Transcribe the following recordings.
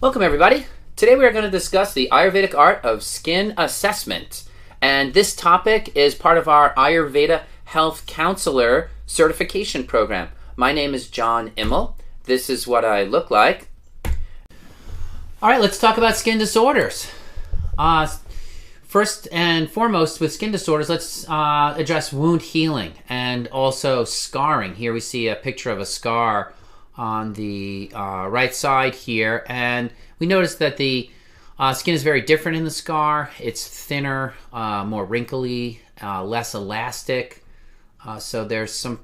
Welcome everybody. Today we are going to discuss the Ayurvedic art of skin assessment. And this topic is part of our Ayurveda Health Counselor certification program. My name is John Immel. This is what I look like. All right, let's talk about skin disorders. First and foremost with skin disorders, let's address wound healing and also scarring. Here we see a picture of a scar on the right side here, and we notice that the skin is very different in the scar. It's thinner, more wrinkly, less elastic. So there's some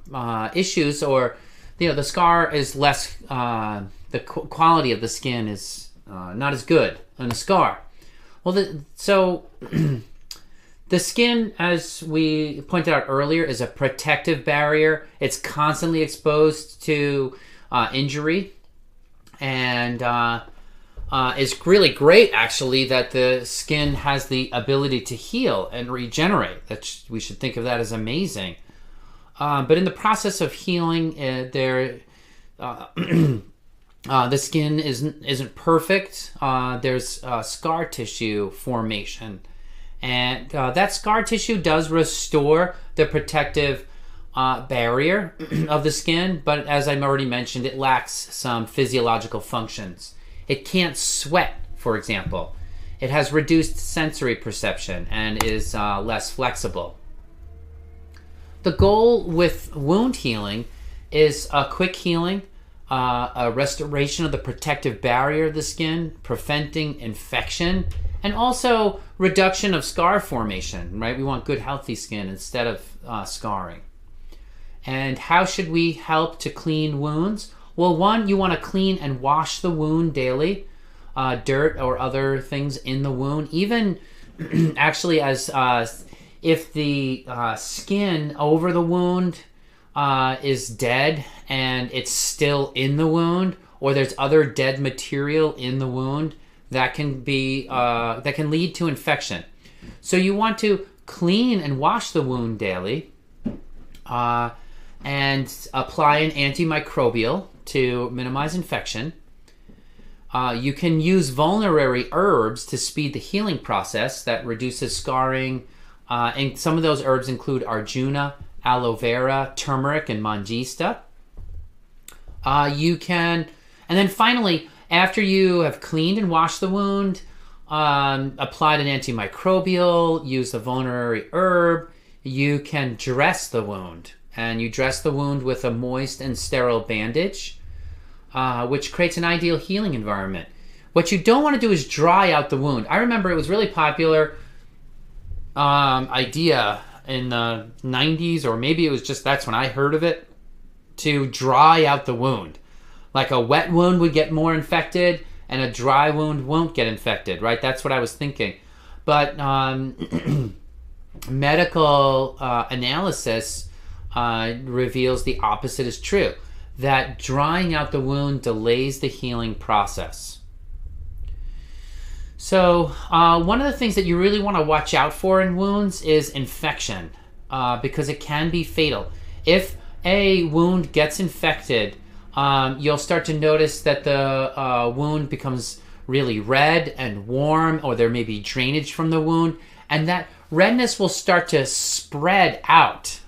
issues, or the scar is less. The quality of the skin is not as good on a scar. Well, the skin, as we pointed out earlier, is a protective barrier. It's constantly exposed to injury, and it's really great, actually, that the skin has the ability to heal and regenerate. We should think of that as amazing. But in the process of healing, the skin isn't perfect. There's scar tissue formation, and that scar tissue does restore the protective barrier of the skin, but as I already mentioned, it lacks some physiological functions. It can't sweat, for example. It has reduced sensory perception and is less flexible. The goal with wound healing is a quick healing, a restoration of the protective barrier of the skin, preventing infection, and also reduction of scar formation, right? We want good, healthy skin instead of scarring. And how should we help to clean wounds? Well, one, you want to clean and wash the wound daily. Dirt or other things in the wound, even actually as if the skin over the wound is dead and it's still in the wound, or there's other dead material in the wound, that can lead to infection. So you want to clean and wash the wound daily, and apply an antimicrobial to minimize infection. You can use vulnerary herbs to speed the healing process that reduces scarring, and some of those herbs include Arjuna, aloe vera, turmeric, and mangista. And then finally, after you have cleaned and washed the wound, applied an antimicrobial, used a vulnerary herb, you can dress the wound. And you dress the wound with a moist and sterile bandage, which creates an ideal healing environment. What you don't want to do is dry out the wound. I remember it was really popular idea in the 90s, or maybe it was just that's when I heard of it, to dry out the wound. Like a wet wound would get more infected and a dry wound won't get infected, right? That's what I was thinking. But medical analysis reveals the opposite is true, that drying out the wound delays the healing process. So one of the things that you really want to watch out for in wounds is infection, because it can be fatal. If a wound gets infected, you'll start to notice that the wound becomes really red and warm, or there may be drainage from the wound, and that redness will start to spread out,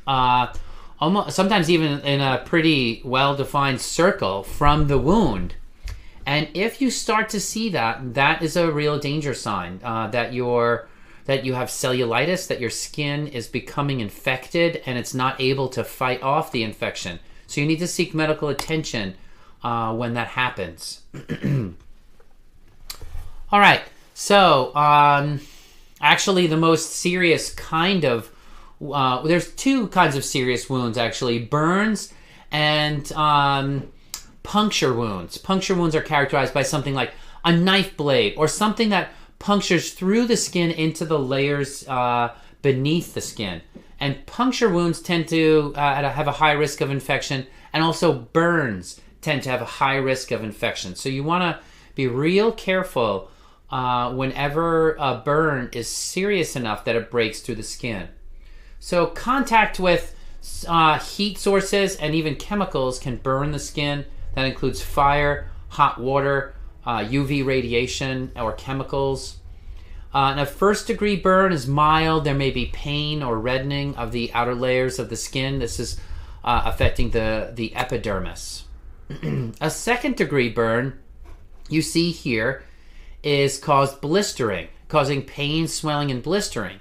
sometimes even in a pretty well-defined circle from the wound. And if you start to see that, that is a real danger sign that you have cellulitis, that your skin is becoming infected and it's not able to fight off the infection. So you need to seek medical attention when that happens. All right, so actually the most serious kind of there's two kinds of serious wounds, actually: burns and puncture wounds. Puncture wounds are characterized by something like a knife blade or something that punctures through the skin into the layers beneath the skin. And puncture wounds tend to have a high risk of infection, and also burns tend to have a high risk of infection. So you want to be real careful whenever a burn is serious enough that it breaks through the skin. So contact with heat sources and even chemicals can burn the skin. That includes fire, hot water, UV radiation or chemicals. And a first-degree burn is mild. There may be pain or reddening of the outer layers of the skin. This is affecting the epidermis. A second-degree burn, you see here, is caused blistering, causing pain, swelling, and blistering.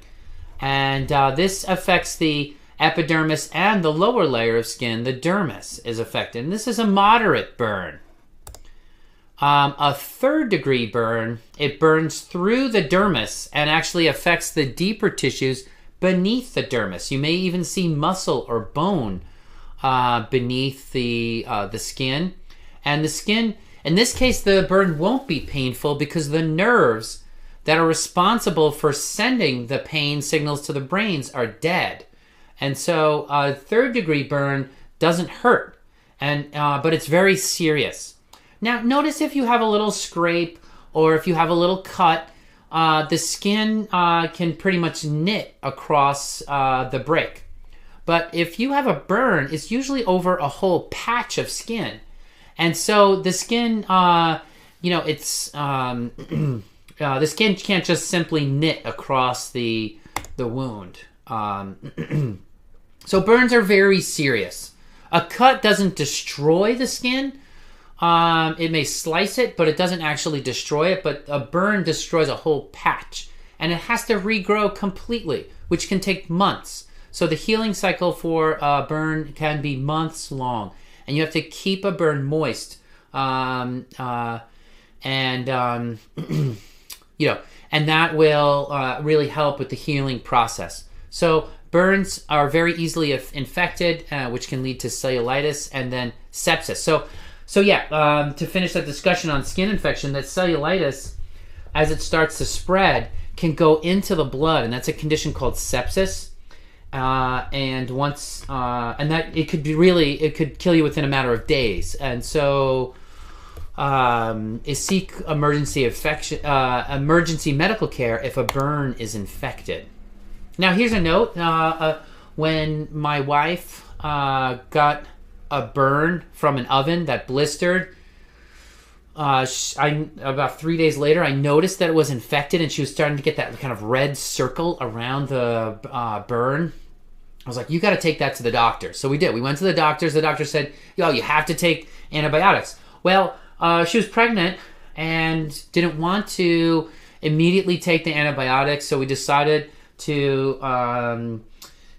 And this affects the epidermis and the lower layer of skin. The dermis is affected. And this is a moderate burn. A third-degree burn, it burns through the dermis and actually affects the deeper tissues beneath the dermis. You may even see muscle or bone beneath the skin. And the skin, in this case, the burn won't be painful because the nerves that are responsible for sending the pain signals to the brains are dead. And so a third-degree burn doesn't hurt, but it's very serious. Now, notice if you have a little scrape or if you have a little cut, the skin can pretty much knit across the break. But if you have a burn, it's usually over a whole patch of skin. And so the skin, the skin can't just simply knit across the wound. So burns are very serious. A cut doesn't destroy the skin. It may slice it, but it doesn't actually destroy it. But a burn destroys a whole patch, and it has to regrow completely, which can take months. So the healing cycle for a burn can be months long, and you have to keep a burn moist, and that will really help with the healing process. So burns are very easily infected, which can lead to cellulitis and then sepsis. So to finish that discussion on skin infection, that cellulitis, as it starts to spread, can go into the blood, and that's a condition called sepsis. And that it could kill you within a matter of days. And so, seek emergency medical care if a burn is infected. Now, here's a note. When my wife got a burn from an oven that blistered, about 3 days later, I noticed that it was infected, and she was starting to get that kind of red circle around the burn. I was like, you got to take that to the doctor. So we did. We went to the doctors. The doctor said, you have to take antibiotics. Well, she was pregnant and didn't want to immediately take the antibiotics, so we decided to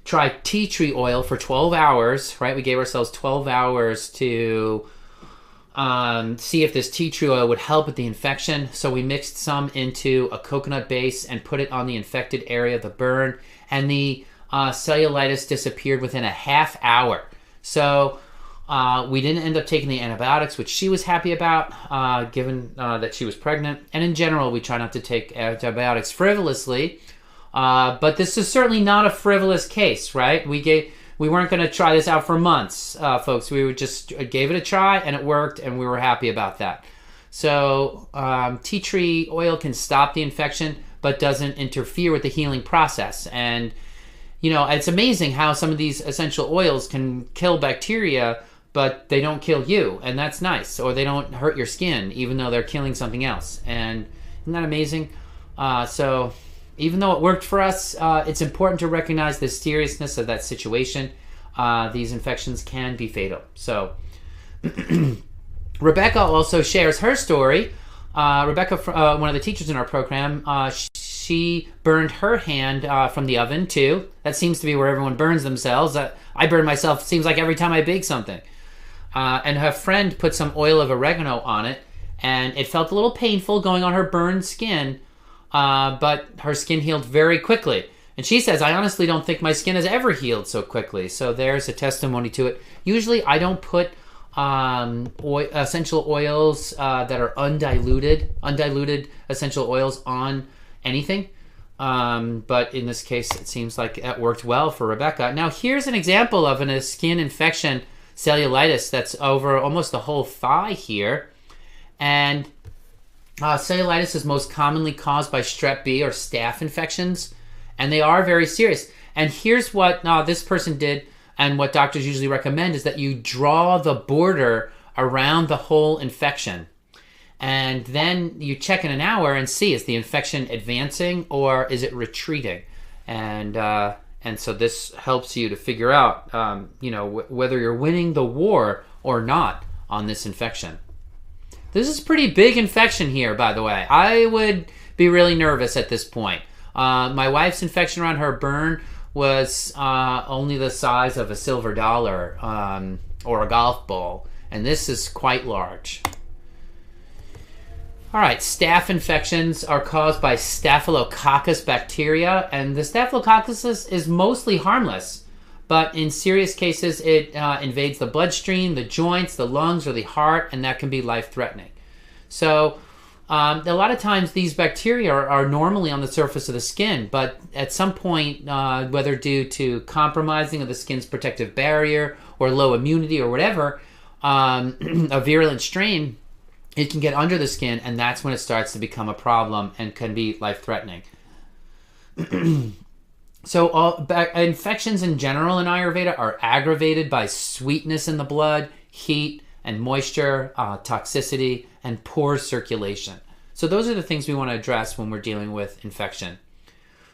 try tea tree oil for 12 hours, right? We gave ourselves 12 hours to see if this tea tree oil would help with the infection. So we mixed some into a coconut base and put it on the infected area of the burn, and the cellulitis disappeared within a half hour. So we didn't end up taking the antibiotics, which she was happy about, given that she was pregnant. And in general, we try not to take antibiotics frivolously. But this is certainly not a frivolous case, right? We weren't going to try this out for months, folks. We just gave it a try, and it worked, and we were happy about that. So tea tree oil can stop the infection, but doesn't interfere with the healing process. And, it's amazing how some of these essential oils can kill bacteria, but they don't kill you, and that's nice. Or they don't hurt your skin, even though they're killing something else. And isn't that amazing? So even though it worked for us, it's important to recognize the seriousness of that situation. These infections can be fatal. So Rebecca also shares her story. Rebecca, one of the teachers in our program, she burned her hand from the oven too. That seems to be where everyone burns themselves. I burn myself, seems like every time I bake something. And her friend put some oil of oregano on it, and it felt a little painful going on her burned skin, but her skin healed very quickly. And she says, I honestly don't think my skin has ever healed so quickly. So there's a testimony to it. Usually I don't put essential oils that are undiluted essential oils on anything. But in this case, it seems like it worked well for Rebecca. Now, here's an example of a skin infection, cellulitis, that's over almost the whole thigh here. And cellulitis is most commonly caused by strep B or staph infections, and they are very serious. And here's what this person did, and what doctors usually recommend is that you draw the border around the whole infection. And then you check in an hour and see, is the infection advancing or is it retreating? And so this helps you to figure out, whether you're winning the war or not on this infection. This is a pretty big infection here, by the way. I would be really nervous at this point. My wife's infection around her burn was only the size of a silver dollar or a golf ball, and this is quite large. All right, staph infections are caused by Staphylococcus bacteria, and the Staphylococcus is mostly harmless, but in serious cases, it invades the bloodstream, the joints, the lungs, or the heart, and that can be life-threatening. So a lot of times these bacteria are normally on the surface of the skin, but at some point, whether due to compromising of the skin's protective barrier or low immunity or whatever, a virulent strain, it can get under the skin, and that's when it starts to become a problem and can be life-threatening. So infections in general in Ayurveda are aggravated by sweetness in the blood, heat and moisture, toxicity, and poor circulation. So those are the things we want to address when we're dealing with infection.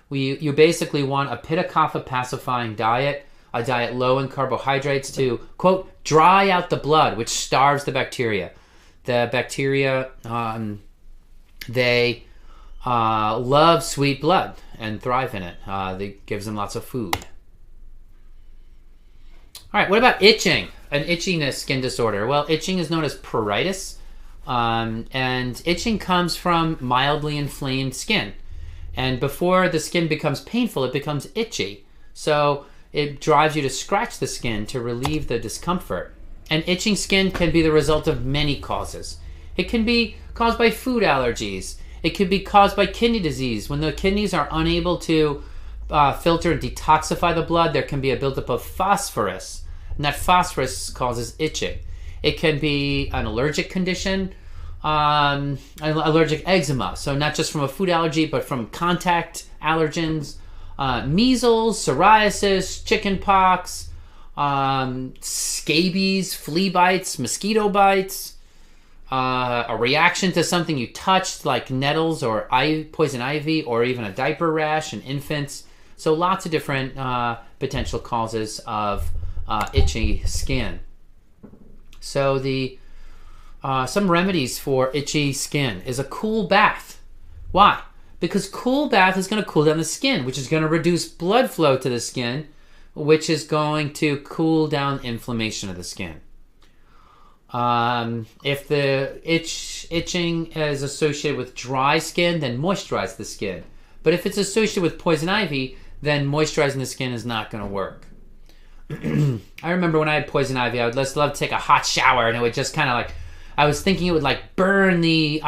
You basically want a Pitta Kapha pacifying diet, a diet low in carbohydrates to, quote, dry out the blood, which starves the bacteria. The bacteria, they love sweet blood and thrive in it. It gives them lots of food. All right, what about itching? An itchiness skin disorder. Well, itching is known as pruritus, and itching comes from mildly inflamed skin. And before the skin becomes painful, it becomes itchy. So it drives you to scratch the skin to relieve the discomfort. And itching skin can be the result of many causes. It can be caused by food allergies. It could be caused by kidney disease. When the kidneys are unable to filter and detoxify the blood, there can be a buildup of phosphorus. And that phosphorus causes itching. It can be an allergic condition, allergic eczema. So not just from a food allergy, but from contact allergens, measles, psoriasis, chickenpox, scabies, flea bites, mosquito bites, a reaction to something you touched like nettles or poison ivy, or even a diaper rash in infants. So lots of different potential causes of itchy skin. So some remedies for itchy skin is a cool bath. Why? Because cool bath is going to cool down the skin, which is going to reduce blood flow to the skin, which is going to cool down inflammation of the skin. If the itching is associated with dry skin, then moisturize the skin. But if it's associated with poison ivy, then moisturizing the skin is not going to work. I remember when I had poison ivy, I would just love to take a hot shower, and it would just kind of like, I was thinking it would like burn the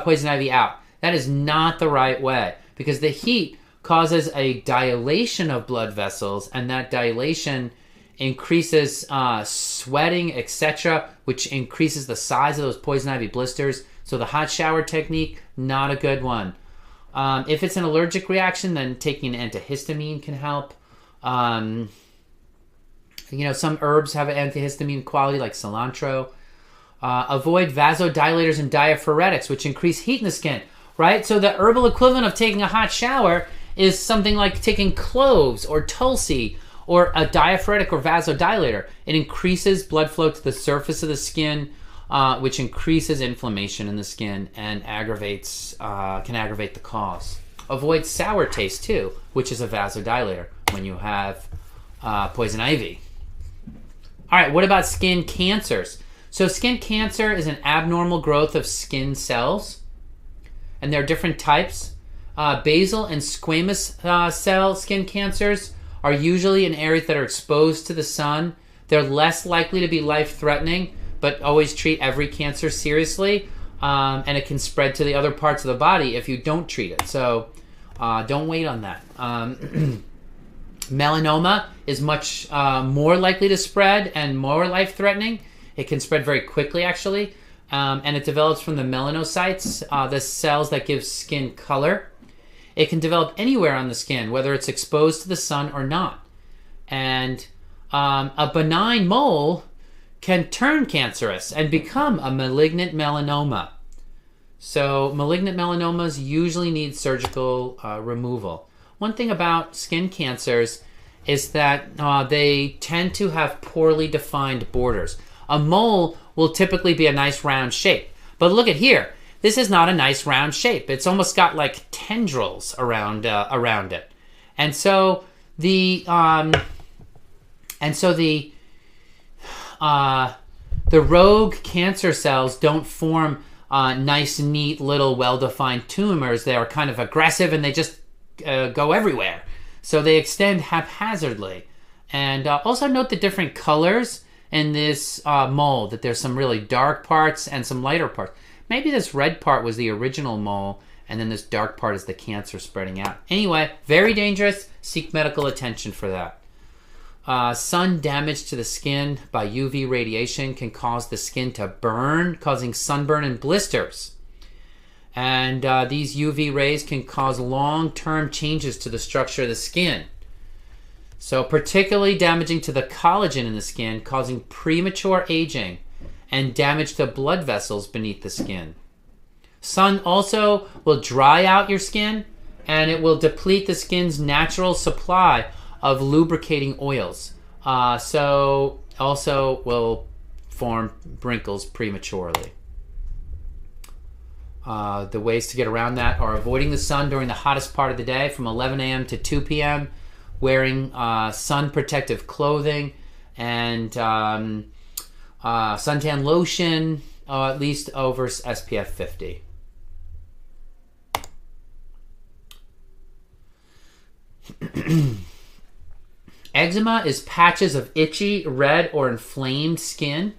poison ivy out. That is not the right way, because the heat causes a dilation of blood vessels, and that dilation increases sweating, etc., which increases the size of those poison ivy blisters. So the hot shower technique, not a good one. If it's an allergic reaction, then taking an antihistamine can help. Some herbs have an antihistamine quality, like cilantro. Avoid vasodilators and diaphoretics, which increase heat in the skin, right? So the herbal equivalent of taking a hot shower is something like taking cloves or tulsi or a diaphoretic or vasodilator. It increases blood flow to the surface of the skin, which increases inflammation in the skin and can aggravate the cause. Avoid sour taste too, which is a vasodilator when you have poison ivy. All right, what about skin cancers? So skin cancer is an abnormal growth of skin cells, and there are different types. Basal and squamous cell skin cancers are usually in areas that are exposed to the sun. They're less likely to be life-threatening, but always treat every cancer seriously, and it can spread to the other parts of the body if you don't treat it. So don't wait on that. Melanoma is much more likely to spread and more life-threatening. It can spread very quickly, actually, and it develops from the melanocytes, the cells that give skin color. It can develop anywhere on the skin, whether it's exposed to the sun or not. And a benign mole can turn cancerous and become a malignant melanoma. So malignant melanomas usually need surgical removal. One thing about skin cancers is that they tend to have poorly defined borders. A mole will typically be a nice round shape. But look at here. This is not a nice round shape. It's almost got like tendrils around it. And so the rogue cancer cells don't form nice, neat, little, well-defined tumors. They are kind of aggressive and they just go everywhere. So they extend haphazardly. And also note the different colors in this mole, that there's some really dark parts and some lighter parts. Maybe this red part was the original mole, and then this dark part is the cancer spreading out. Anyway, very dangerous. Seek medical attention for that. Sun damage to the skin by UV radiation can cause the skin to burn, causing sunburn and blisters. And these UV rays can cause long-term changes to the structure of the skin. So particularly damaging to the collagen in the skin, causing premature aging and damage to blood vessels beneath the skin. Sun also will dry out your skin, and it will deplete the skin's natural supply of lubricating oils. So also will form wrinkles prematurely. The ways to get around that are avoiding the sun during the hottest part of the day from 11 a.m. to 2 p.m., wearing sun protective clothing, and suntan lotion, at least over SPF 50. Eczema is patches of itchy, red, or inflamed skin.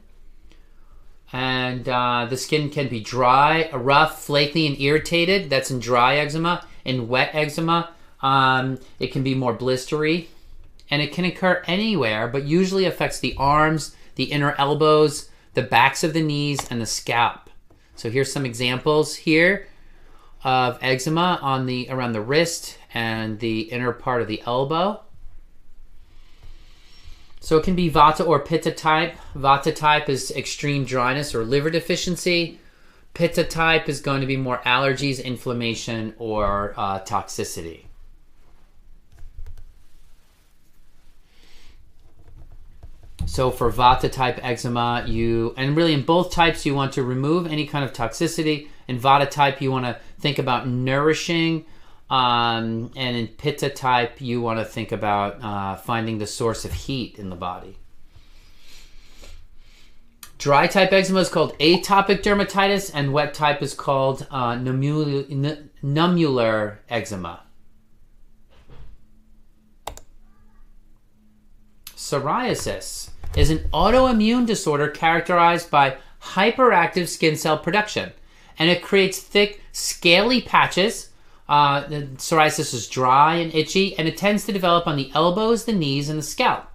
And the skin can be dry, rough, flaky, and irritated. That's in dry eczema. In wet eczema, it can be more blistery. And it can occur anywhere, but usually affects the arms, the inner elbows, the backs of the knees, and the scalp. So here's some examples here of eczema on around the wrist and the inner part of the elbow. So it can be Vata or Pitta type. Vata type is extreme dryness or liver deficiency. Pitta type is going to be more allergies, inflammation, or toxicity. So for Vata type eczema, and really in both types, you want to remove any kind of toxicity. In Vata type, you want to think about nourishing. And in Pitta type, you want to think about finding the source of heat in the body. Dry type eczema is called atopic dermatitis, and wet type is called nummular eczema. Psoriasis is an autoimmune disorder characterized by hyperactive skin cell production, and it creates thick, scaly patches. The psoriasis is dry and itchy, and it tends to develop on the elbows, the knees, and the scalp.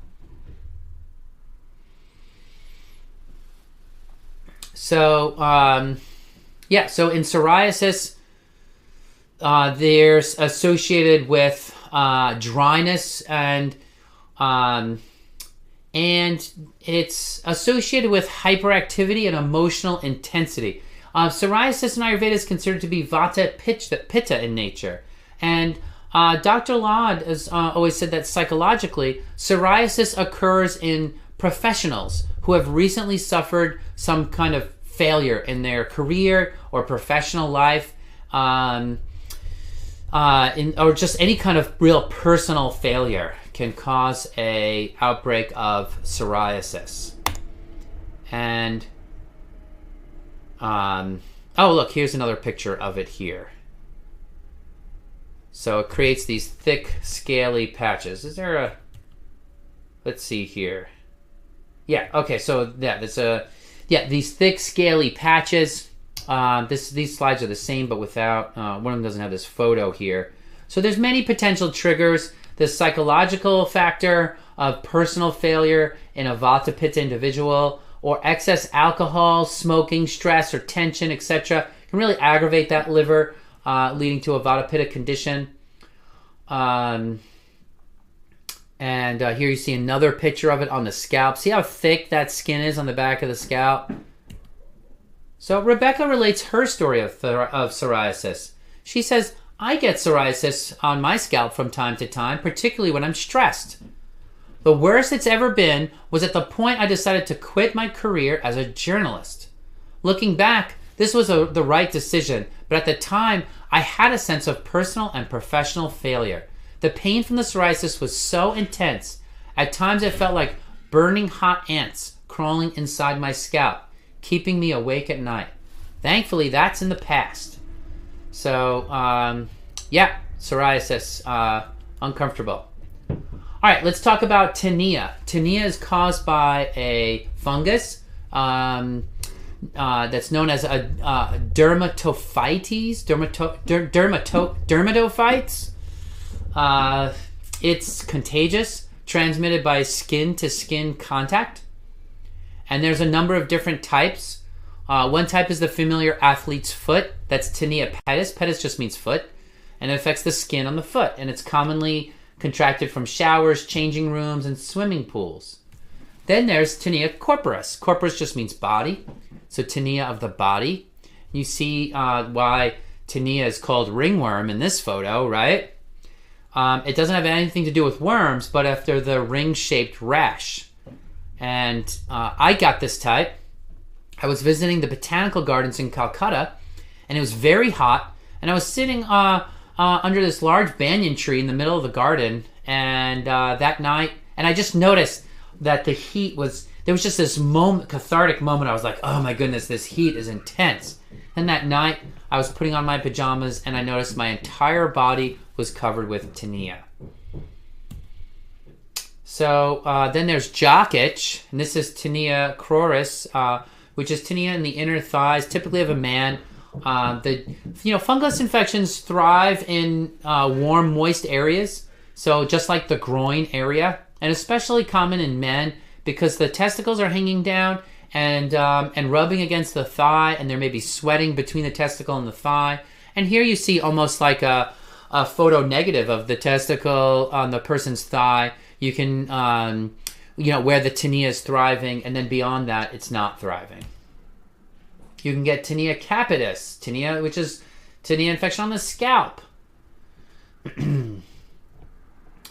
So, so in psoriasis, there's associated with dryness, and it's associated with hyperactivity and emotional intensity. Psoriasis in Ayurveda is considered to be Vata Pitta in nature. And Dr. Lad has always said that psychologically, psoriasis occurs in professionals who have recently suffered some kind of failure in their career or professional life, or just any kind of real personal failure can cause an outbreak of psoriasis. And oh, look, here's another picture of it here. So it creates these thick, scaly patches. Is there a... Let's see here. Yeah, okay, so yeah, these thick, scaly patches. These slides are the same, but without... one of them doesn't have this photo here. So there's many potential triggers. The psychological factor of personal failure in a Vata Pitta individual, or excess alcohol, smoking, stress, or tension, etc., can really aggravate that liver, leading to a Vata Pitta condition. And here you see another picture of it on the scalp. See how thick that skin is on the back of the scalp? So Rebecca relates her story of psoriasis. She says, I get psoriasis on my scalp from time to time, particularly when I'm stressed. The worst it's ever been was at the point I decided to quit my career as a journalist. Looking back, this was the right decision, but at the time, I had a sense of personal and professional failure. The pain from the psoriasis was so intense. At times, it felt like burning hot ants crawling inside my scalp, keeping me awake at night. Thankfully, that's in the past. So, yeah, psoriasis, uncomfortable. All right, let's talk about Taniya. Taniya is caused by a fungus that's known as a dermatophytes. Dermatophytes. It's contagious, transmitted by skin-to-skin contact. And there's a number of different types. One type is the familiar athlete's foot. That's Taniya pedis. Pedis just means foot. And it affects the skin on the foot. And it's commonly contracted from showers, changing rooms, and swimming pools. Then there's Taniya corporis. Corporis just means body. So Taniya of the body. You see why Taniya is called ringworm in this photo, right? It doesn't have anything to do with worms, but after the ring-shaped rash. And I got this type. I was visiting the botanical gardens in Calcutta, and it was very hot, and I was sitting under this large banyan tree in the middle of the garden, and that night, and I just noticed that the heat was, there was just this moment, cathartic moment. I was like, oh my goodness, this heat is intense. And that night, I was putting on my pajamas, and I noticed my entire body was covered with Taniya. So then there's Jock itch, and this is Taniya cruris, which is Taniya in the inner thighs, typically of a man. Fungus infections thrive in warm, moist areas. So just like the groin area, and especially common in men because the testicles are hanging down and rubbing against the thigh, and there may be sweating between the testicle and the thigh. And here you see almost like a photo negative of the testicle on the person's thigh. You can, where the Taniya is thriving, and then beyond that, it's not thriving. You can get Taniya capitis, Taniya, which is Taniya infection on the scalp.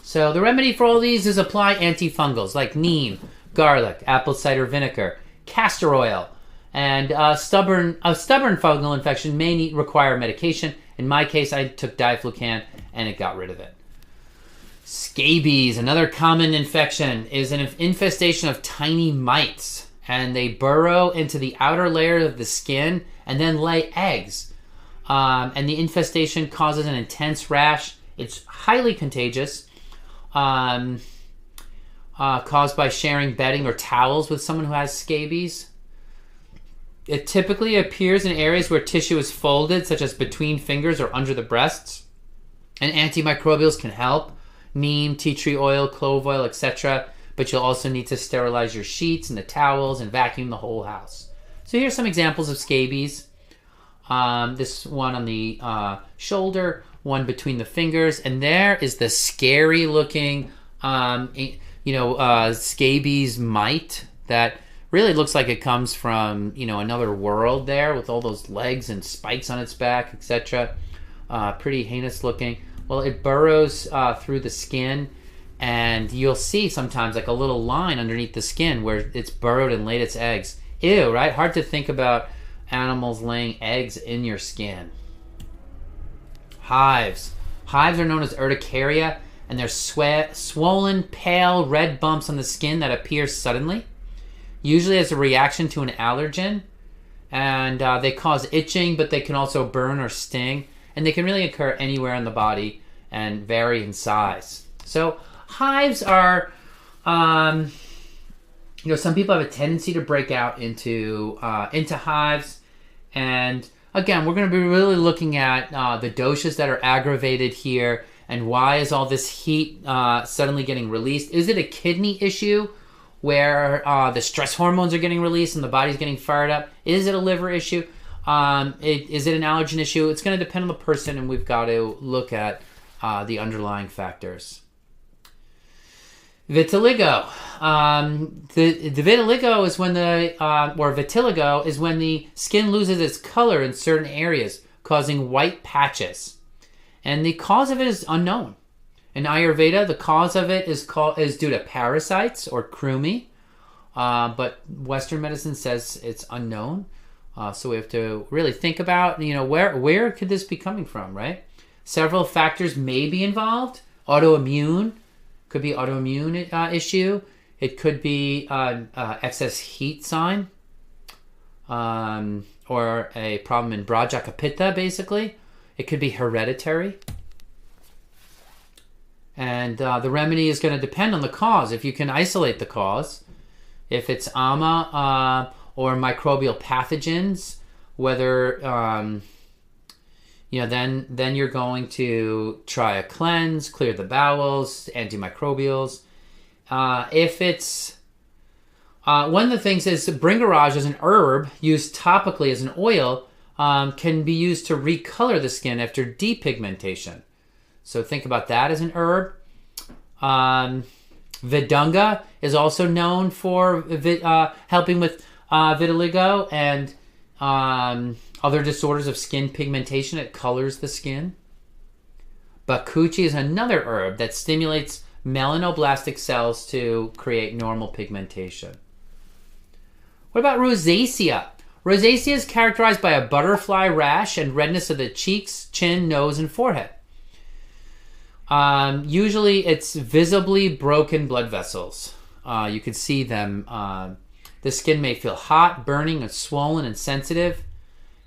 So the remedy for all these is apply antifungals like neem, garlic, apple cider vinegar, castor oil, and a stubborn fungal infection may require medication. In my case, I took diflucan and it got rid of it. Scabies, another common infection, is an infestation of tiny mites, and they burrow into the outer layer of the skin and then lay eggs. And the infestation causes an intense rash. It's highly contagious, caused by sharing bedding or towels with someone who has scabies. It typically appears in areas where tissue is folded, such as between fingers or under the breasts. And antimicrobials can help. Neem, tea tree oil, clove oil, etc. But you'll also need to sterilize your sheets and the towels and vacuum the whole house. So here's some examples of scabies. This one on the shoulder, one between the fingers, and there is the scary looking, scabies mite that really looks like it comes from, another world there with all those legs and spikes on its back, etc. Pretty heinous looking. Well, it burrows through the skin, and you'll see sometimes like a little line underneath the skin where it's burrowed and laid its eggs. Ew, right? Hard to think about animals laying eggs in your skin. Hives. Hives are known as urticaria, and they're swollen, pale, red bumps on the skin that appear suddenly, usually as a reaction to an allergen. And they cause itching, but they can also burn or sting. And they can really occur anywhere in the body and vary in size. So hives are, some people have a tendency to break out into hives. And again, we're going to be really looking at the doshas that are aggravated here and why is all this heat suddenly getting released. Is it a kidney issue where the stress hormones are getting released and the body's getting fired up? Is it a liver issue? Is it an allergen issue? It's going to depend on the person, and we've got to look at the underlying factors. Vitiligo. The vitiligo is when or vitiligo is when the skin loses its color in certain areas, causing white patches. And the cause of it is unknown. In Ayurveda, the cause of it is due to parasites or krumi, but Western medicine says it's unknown. So we have to really think about, where could this be coming from, right? Several factors may be involved. Autoimmune. Could be autoimmune issue. It could be excess heat sign, or a problem in Brajakapita, basically. It could be hereditary. And the remedy is going to depend on the cause. If you can isolate the cause, if it's ama or microbial pathogens, whether then you're going to try a cleanse, clear the bowels, antimicrobials. If it's one of the things is Bringaraj is an herb used topically as an oil, can be used to recolor the skin after depigmentation. So think about that as an herb. Vidunga is also known for helping with vitiligo and other disorders of skin pigmentation. It colors the skin. Bakuchi is another herb that stimulates melanoblastic cells to create normal pigmentation. What about rosacea? Rosacea is characterized by a butterfly rash and redness of the cheeks, chin, nose, and forehead. Usually it's visibly broken blood vessels. You can see them. The skin may feel hot, burning, and swollen and sensitive.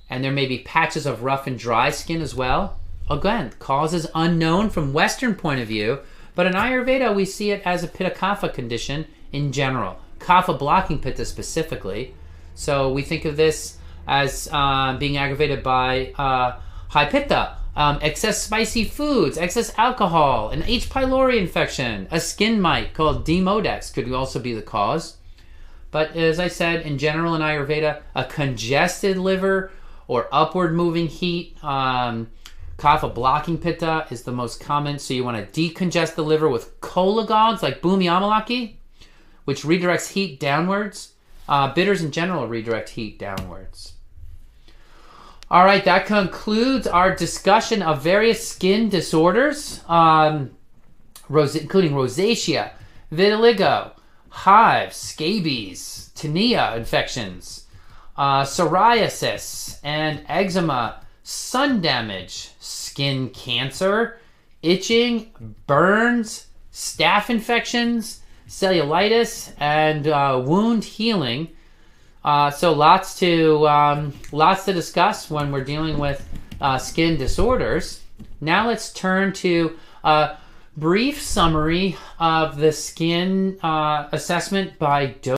And there may be patches of rough and dry skin as well. Again, cause is unknown from Western point of view, but in Ayurveda we see it as a Pitta Kapha condition in general. Kapha blocking Pitta specifically. So we think of this as being aggravated by high Pitta, excess spicy foods, excess alcohol, an H. pylori infection, a skin mite called Demodex could also be the cause. But as I said, in general in Ayurveda, a congested liver or upward moving heat, Kapha blocking Pitta is the most common. So you want to decongest the liver with cholagogues like Bhumi Amalaki, which redirects heat downwards. Bitters in general redirect heat downwards. All right, that concludes our discussion of various skin disorders, including rosacea, vitiligo, hives, scabies, Taniya infections, psoriasis and eczema, sun damage, skin cancer, itching, burns, staph infections, cellulitis, and wound healing. So lots to discuss when we're dealing with skin disorders. Now let's turn to a brief summary of the skin assessment by dose.